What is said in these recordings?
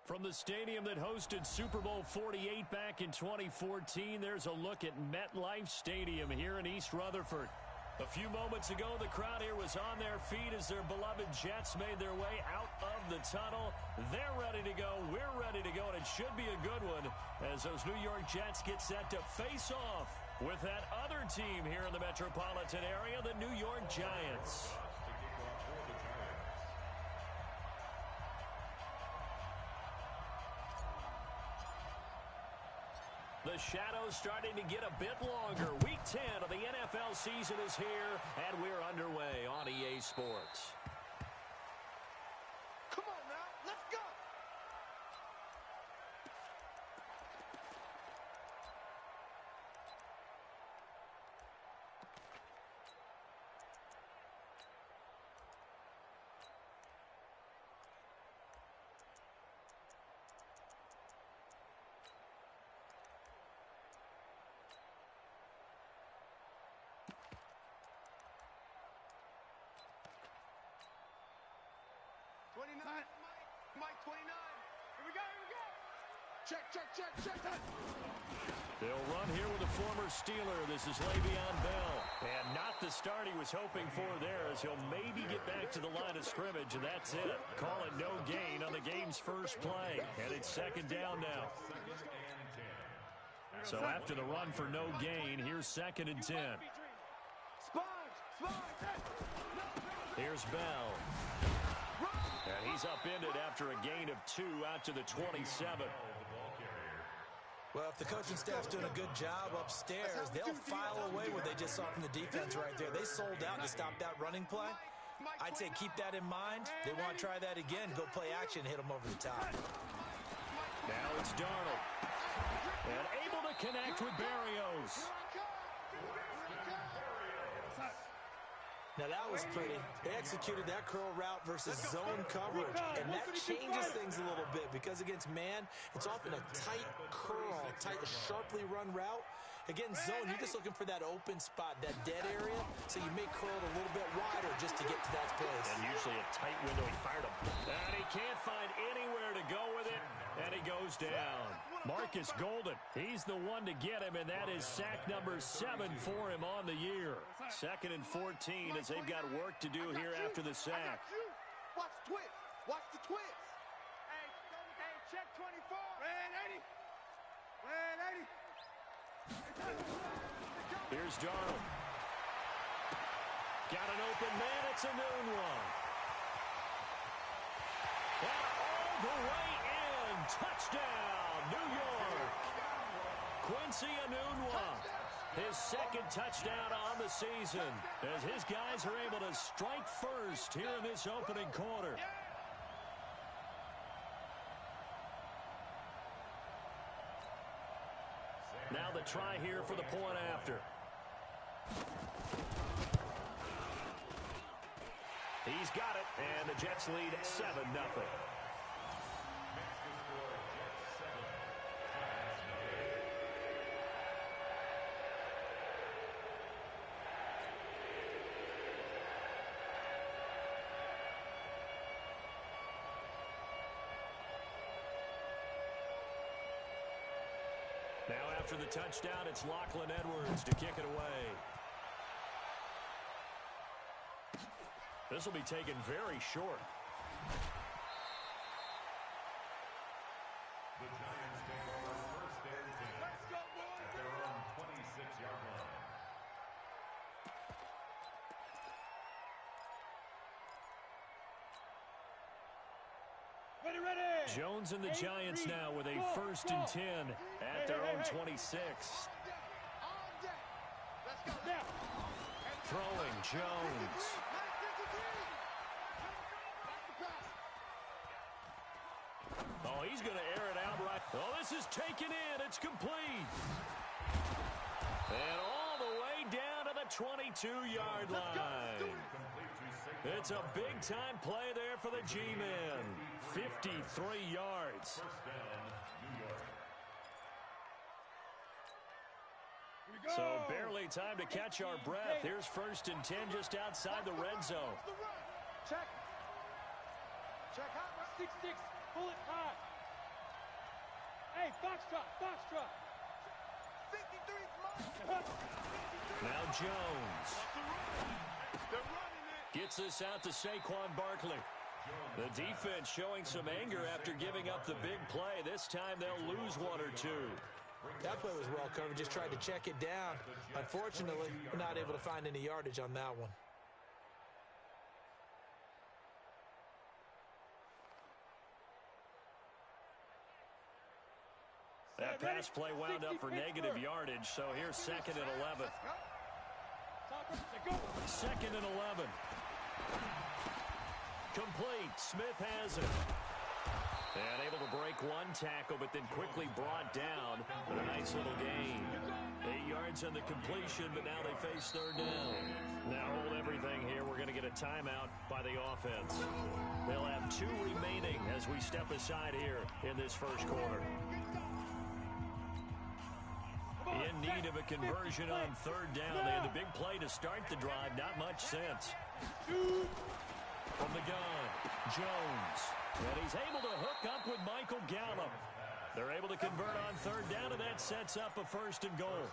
From the stadium that hosted Super Bowl 48 back in 2014, there's a look at MetLife Stadium here in East Rutherford. A few moments ago, the crowd here was on their feet as their beloved Jets made their way out of the tunnel. They're ready to go. We're ready to go, and it should be a good one as those New York Jets get set to face off with that other team here in the metropolitan area, the New York Giants. The shadow's starting to get a bit longer. Week 10 of the NFL season is here, and we're underway on EA Sports. Come on now, let's go! Mike 29. Here we go. Check. They'll run here with a former Steeler. This is Le'Veon Bell. And not the start he was hoping for there, as he'll maybe get back to the line of scrimmage, and that's it. Call it no gain on the game's first play. And it's second down now. So after the run for no gain, here's second and 10. Here's Bell. And he's upended after a gain of 2 out to the 27. Well, if the coaching staff's doing a good job upstairs, they'll file away what they just saw from the defense right there. They sold out to stop that running play. I'd say keep that in mind. They want to try that again. Go play action, hit them over the top. Now it's Darnold. And able to connect with Berrios. Now, that was pretty. They executed that curl route versus zone coverage, and that changes things a little bit because against man, it's often a tight curl, sharply run route. Against zone, you're just looking for that open spot, that dead area, so you may curl it a little bit wider just to get to that place. And usually a tight window. He fired him. And he can't find anywhere to go with it, and he goes down. Marcus Golden, he's the one to get him, and that is sack number 7 for him on the year. Second and 14 as they've got work to do here after the sack. Watch the twist. Hey, check 24. Red 80. Here's Darnold. Got an open man. It's Enunwa. And all the way in. Touchdown, New York. Quincy Enunwa. His second touchdown on the season as his guys are able to strike first here in this opening quarter. Now the try here for the point after. He's got it, and the Jets lead 7-0. Now after the touchdown, it's Lachlan Edwards to kick it away. This will be taken very short. The Giants take over first and 10 at their own 26-yard line. Ready. Jones and the Giants now with a first and 10 at their own 26. Throwing Jones. Oh, he's going to air it out right. Oh, this is taken in. It's complete. And all the way down to the 22-yard line. It's a big-time play there for the G-Men. 53 yards. So barely time to catch our breath. Here's first and 10 just outside the red zone. Check. Check out. 6-6. Pull it high. Hey, Foxtrot, Foxtrot. 53's mine. Now Jones. They're running it. Gets this out to Saquon Barkley. The defense showing some anger after giving up the big play. This time they'll lose one or two. That play was well covered. Just tried to check it down. Unfortunately, we're not able to find any yardage on that one. That pass play wound up for negative yardage, so here's 2nd and 11. 2nd and 11. Complete. Smith has it. And able to break one tackle, but then quickly brought down with a nice little gain. 8 yards on the completion, but now they face 3rd down. Now hold everything here. We're going to get a timeout by the offense. They'll have 2 remaining as we step aside here in this first quarter. In need of a conversion on 3rd down. They had the big play to start the drive. Not much sense. From the gun, Jones. And he's able to hook up with Michael Gallup. They're able to convert on 3rd down, and that sets up a 1st and goal.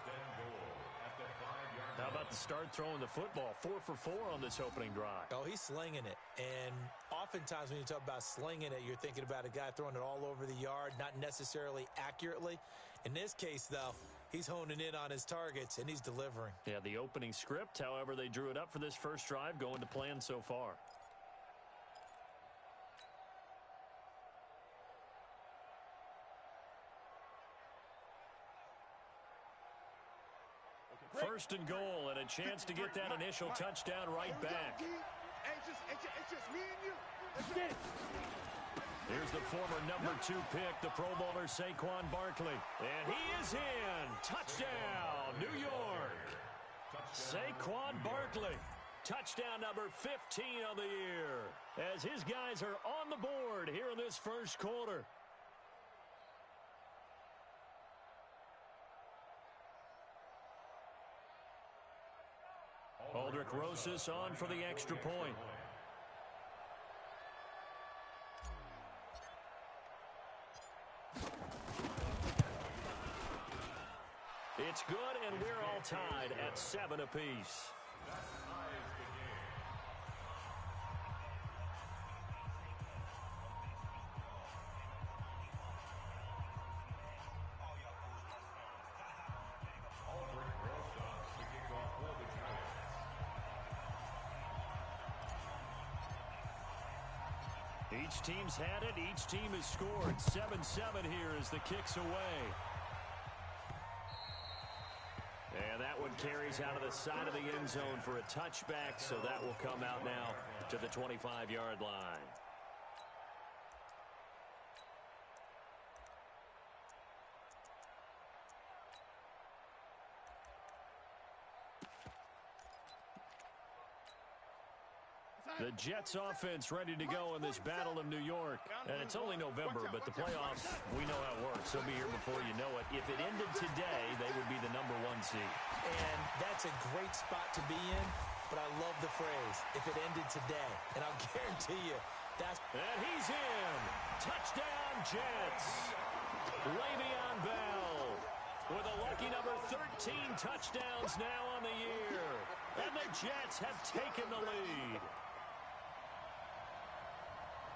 How about the start throwing the football? 4 for 4 on this opening drive. Oh, he's slinging it. And oftentimes when you talk about slinging it, you're thinking about a guy throwing it all over the yard, not necessarily accurately. In this case, though, he's honing in on his targets, and he's delivering. Yeah, the opening script, however, they drew it up for this first drive, going to plan so far. First and goal, and a chance to get that initial touchdown right back. It's just me and you. Here's the former number 2 pick, the Pro Bowler Saquon Barkley. And he is in. Touchdown, New York. Saquon Barkley. Touchdown number 15 of the year. As his guys are on the board here in this first quarter. Aldrich Rosas on for the extra point. It's good, and we're all tied at 7 apiece. Each team's had it. Each team has scored. 7-7 here as the kick's away. And that one carries out of the side of the end zone for a touchback, so that will come out now to the 25-yard line. The Jets offense ready to go in this battle of New York. And it's only November, but the playoffs, we know how it works. They'll be here before you know it. If it ended today, they would be the number 1 seed. And that's a great spot to be in, but I love the phrase, if it ended today. And I'll guarantee you, that's... And he's in. Touchdown, Jets. Le'Veon Bell with a lucky number 13 touchdowns now on the year. And the Jets have taken the lead.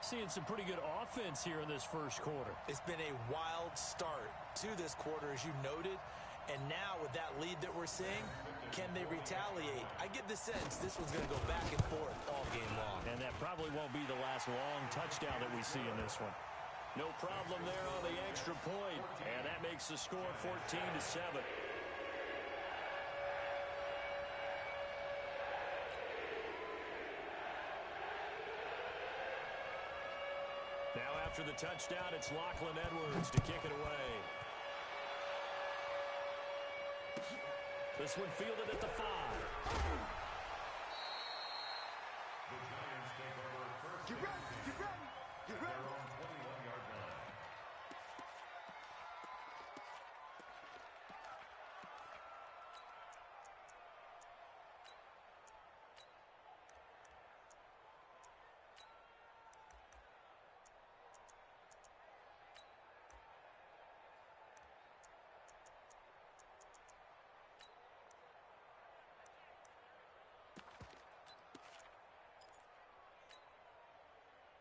Seeing some pretty good offense here in this first quarter. It's been a wild start to this quarter, as you noted. And now with that lead that we're seeing, can they retaliate? I get the sense this one's going to go back and forth all game long. And that probably won't be the last long touchdown that we see in this one. No problem there on the extra point. And that makes the score 14-7. Now after the touchdown, it's Lachlan Edwards to kick it away. This one fielded at the 5. Get ready, get ready, get ready.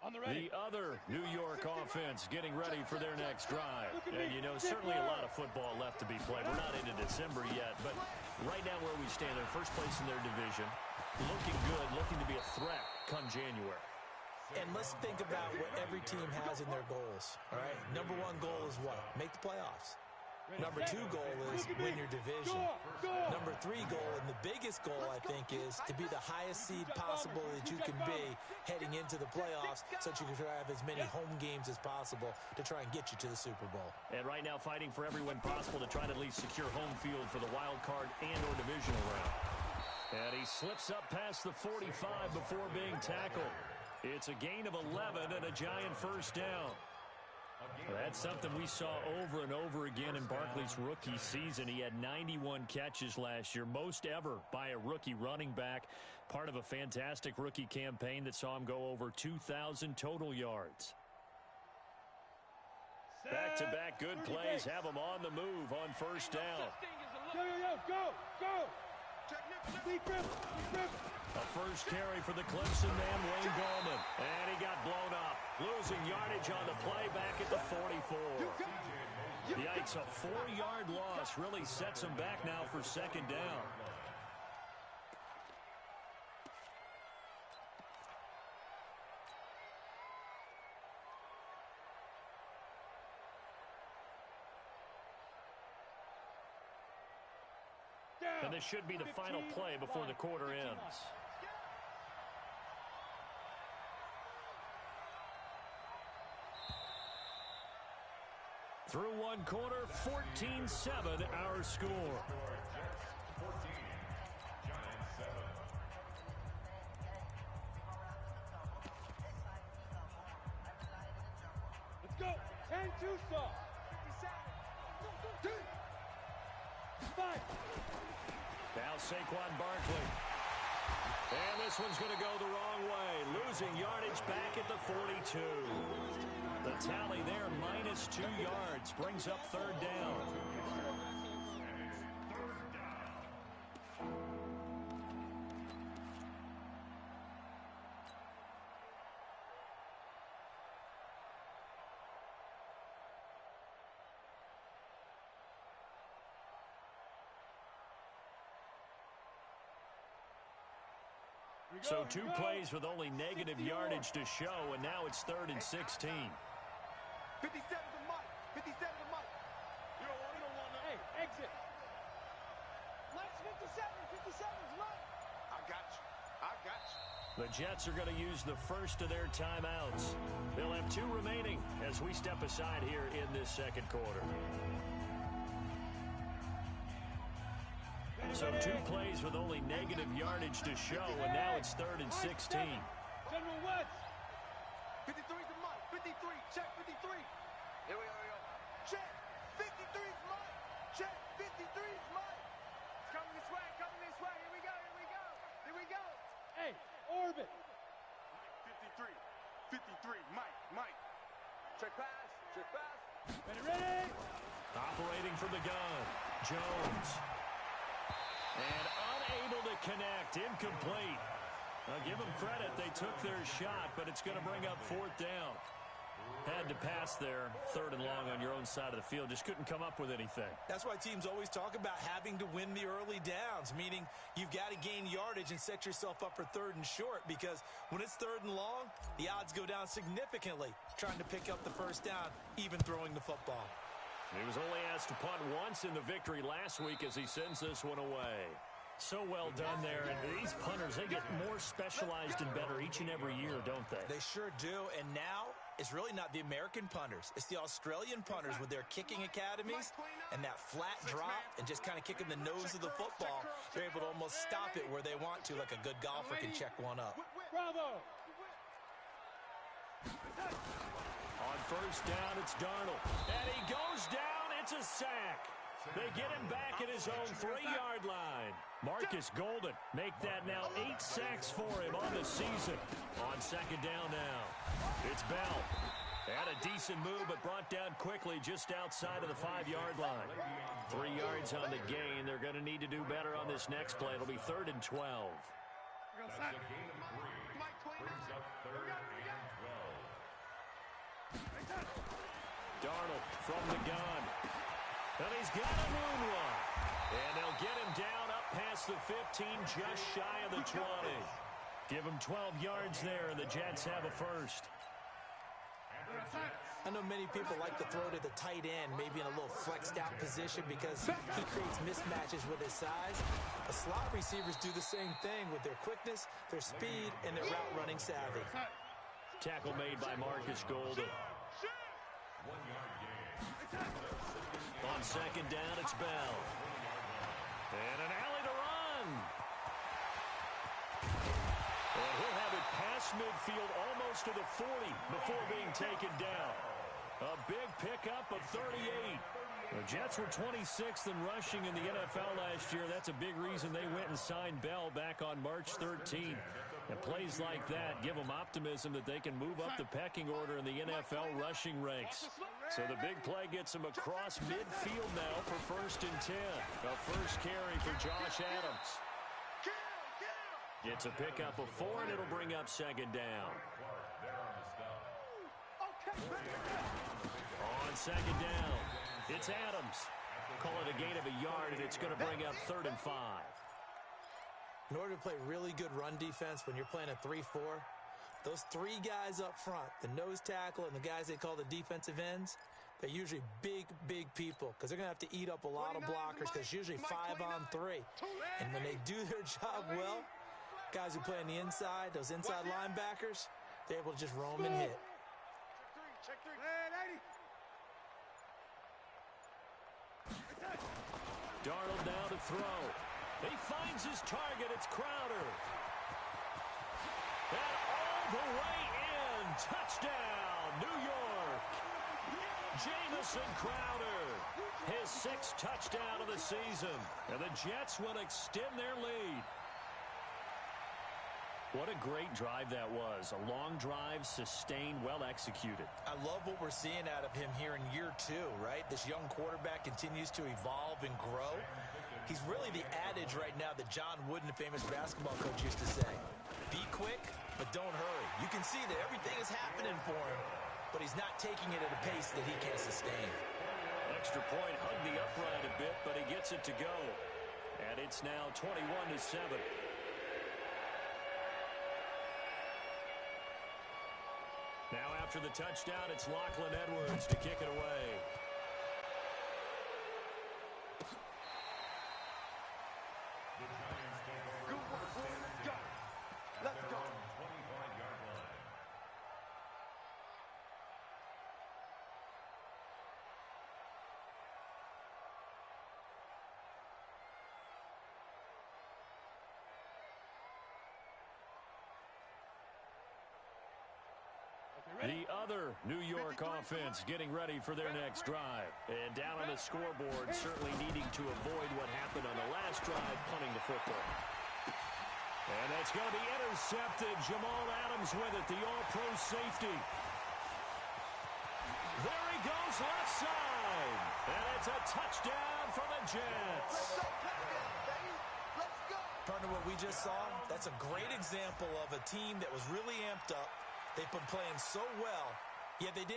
The other New York offense getting ready for their next drive. And, you know, certainly a lot of football left to be played. We're not into December yet, but right now where we stand, in first place in their division, looking good, looking to be a threat come January. And let's think about what every team has in their goals, all right? Number one goal is what? Make the playoffs. Number two goal is win your division. Number three goal, and the biggest goal, I think, is to be the highest seed possible that you can be heading into the playoffs so that you can have as many home games as possible to try and get you to the Super Bowl. And right now fighting for every win possible to try to at least secure home field for the wild card and or divisional round. And he slips up past the 45 before being tackled. It's a gain of 11 and a giant first down. That's something we saw over and over again in Barkley's rookie season. He had 91 catches last year, most ever by a rookie running back, part of a fantastic rookie campaign that saw him go over 2,000 total yards. Back-to-back good plays have him on the move on first down. Go! A first carry for the Clemson man, Wayne Gallman. And he got blown up. Losing yardage on the play back at the 44. Yikes, a 4-yard loss really sets him back now for second down. And this should be the final play before the quarter ends. Through one quarter, 14-7 our score. 14, Giants 7. Let's go. 10-2 stop. 57. 5. Now Saquon Barkley. And this one's going to go the wrong way. Losing yardage back at the 42. The tally there, minus 2 yards, brings up third down. So 2 plays with only negative yardage to show, and now it's 3rd and 16. 57 to Mike. 57 to Mike. You don't want to. Hey, exit. Let's 57. 57's Mike. I got you. The Jets are going to use the first of their timeouts. They'll have 2 remaining as we step aside here in this second quarter. So 2 plays with only negative yardage to show, and now it's 3rd and 16. General West. 53 to Mike. 53. Check 53. Here we go. Check. 53's Mike. Check. 53's Mike. It's coming this way. Here we go. Hey, orbit. 53. Mike. Check pass. Ready. Operating from the gun, Jones. And unable to connect, incomplete. I'll give them credit, they took their shot, but it's going to bring up 4th down. Had to pass there, 3rd and long on your own side of the field. Just couldn't come up with anything. That's why teams always talk about having to win the early downs, meaning you've got to gain yardage and set yourself up for 3rd and short, because when it's 3rd and long, the odds go down significantly trying to pick up the first down, even throwing the football. He was only asked to punt once in the victory last week as he sends this one away. So well done there. And these punters, they get more specialized and better each and every year, don't they? They sure do. And now it's really not the American punters. It's the Australian punters with their kicking academies and that flat drop and just kind of kicking the nose of the football. They're able to almost stop it where they want to, like a good golfer can check one up. Bravo. On first down, it's Darnold. And he goes down. It's a sack. They get him back at his own 3-yard line. Marcus Golden make that now 8 sacks for him on the season. On second down now, it's Bell. Had a decent move, but brought down quickly just outside of the 5-yard line. 3 yards on the gain. They're going to need to do better on this next play. It'll be 3rd and 12. That's a gain of 3. Brings up 3rd and 12. Darnold from the gun. And he's got a moonwalk. And they'll get him down up past the 15, just shy of the 20. Give him 12 yards there, and the Jets have a first. I know many people like to throw to the tight end, maybe in a little flexed out position because he creates mismatches with his size. The slot receivers do the same thing with their quickness, their speed, and their route running savvy. Tackle made by Marcus Golden. On second down, it's Bell. And an alley to run. And he'll have it past midfield almost to the 40 before being taken down. A big pickup of 38. The Jets were 26th in rushing in the NFL last year. That's a big reason they went and signed Bell back on March 13th. And plays like that give them optimism that they can move up the pecking order in the NFL rushing ranks. So the big play gets them across midfield now for 1st and 10. A first carry for Josh Adams. It's a pickup of 4, and it'll bring up second down. On second down, it's Adams. Call it a gain of a yard, and it's going to bring up 3rd and 5. In order to play really good run defense when you're playing a 3-4, those 3 guys up front, the nose tackle and the guys they call the defensive ends, they're usually big, big people because they're going to have to eat up a lot of blockers because usually 5 on 3. And when they do their job well, guys who play on the inside, those inside linebackers, they're able to just roam and hit. Darnold now to throw. He finds his target. It's Crowder. And all the way in. Touchdown, New York. Jamison Crowder. His 6th touchdown of the season. And the Jets will extend their lead. What a great drive that was. A long drive, sustained, well executed. I love what we're seeing out of him here in year 2, right? This young quarterback continues to evolve and grow. He's really the adage right now that John Wooden, the famous basketball coach, used to say. Be quick, but don't hurry. You can see that everything is happening for him, but he's not taking it at a pace that he can't sustain. Extra point hugged the upright a bit, but he gets it to go. And it's now 21-7. Now after the touchdown, it's Lachlan Edwards to kick it away. Let's go. The other New York offense getting ready for their next drive. And down on the scoreboard, certainly needing to avoid what happened on the last drive, punting the football. And that's going to be intercepted. Jamal Adams with it, the all-pro safety. There he goes, left side. And it's a touchdown for the Jets. Partner, what we just saw, that's a great example of a team that was really amped up. They've been playing so well, yet they didn't